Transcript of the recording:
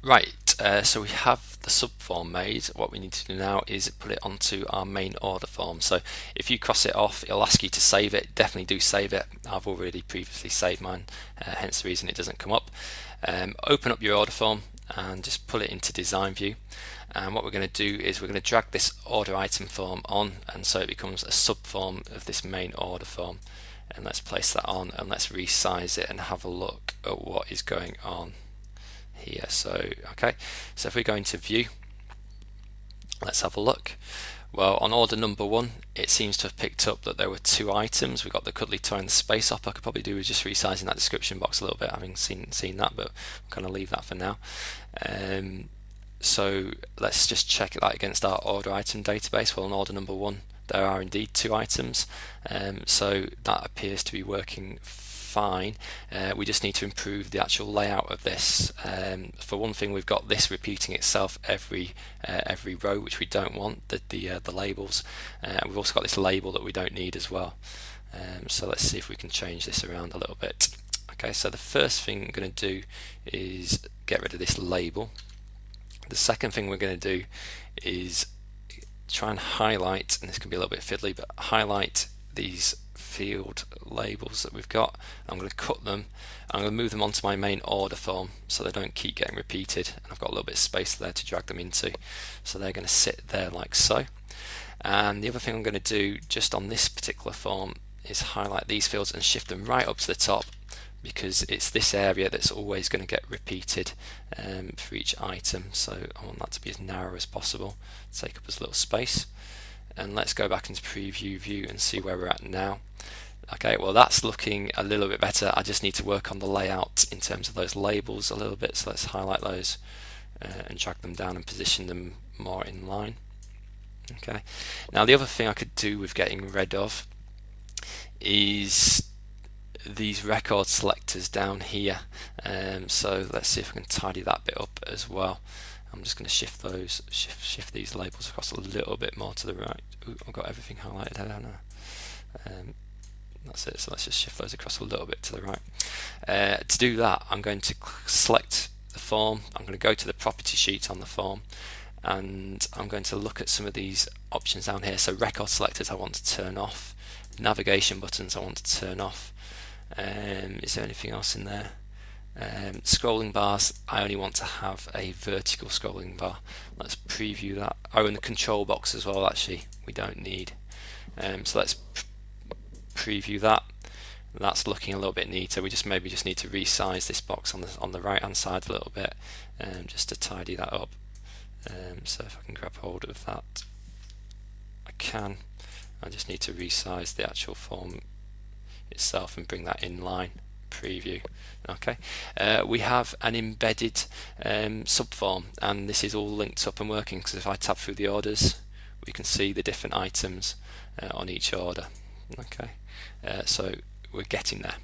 Right, so we have the subform made. What we need to do now is put it onto our main order form. So if you cross it off, it'll ask you to save it. Definitely do save it. I've already previously saved mine, hence the reason it doesn't come up. Open up your order form and just pull it into design view. And what we're going to do is we're going to drag this order item form on, and so it becomes a subform of this main order form. And let's place that on, and let's resize it and have a look at what is going on here. So if we go into view, let's have a look. Well, on order number 1, it seems to have picked up that there were 2 items. We've got the cuddly toy and the space op. I could probably do with just resizing that description box a little bit, having seen that, but I'm going to leave that for now. So let's just check that against our order item database. Well, on order number 1, there are indeed 2 items, so that appears to be working fine. We just need to improve the actual layout of this. For one thing, we've got this repeating itself every row, which we don't want, the labels. We've also got this label that we don't need as well. So let's see if we can change this around a little bit. Okay, so the first thing I'm going to do is get rid of this label. The second thing we're going to do is try and highlight, and this can be a little bit fiddly, but highlight these field labels that we've got. I'm going to cut them. I'm going to move them onto my main order form so they don't keep getting repeated, and I've got a little bit of space there to drag them into, so they're going to sit there like so. And the other thing I'm going to do just on this particular form is highlight these fields and shift them right up to the top, because it's this area that's always going to get repeated for each item. So I want that to be as narrow as possible, take up as little space. And let's go back into preview view and see where we're at now. Okay, well that's looking a little bit better. I just need to work on the layout in terms of those labels a little bit, so let's highlight those and drag them down and position them more in line. Okay, now the other thing I could do with getting rid of is these record selectors down here. So let's see if I can tidy that bit up as well. I'm just going to shift these labels across a little bit more to the right. Ooh, I've got everything highlighted, I don't know. That's it, so let's just shift those across a little bit to the right. To do that, I'm going to select the form, I'm going to go to the property sheet on the form, and I'm going to look at some of these options down here. So record selectors I want to turn off, navigation buttons I want to turn off. Is there anything else in there? Scrolling bars, I only want to have a vertical scrolling bar. Let's preview that. Oh, and the control box as well, actually, we don't need. So let's preview that. That's looking a little bit neater. We maybe just need to resize this box on the right hand side a little bit, just to tidy that up. So if I can grab hold of that, I can. I just need to resize the actual form itself and bring that in line. Preview. Okay, we have an embedded subform, and this is all linked up and working, because if I tab through the orders, we can see the different items on each order. Okay, so we're getting there.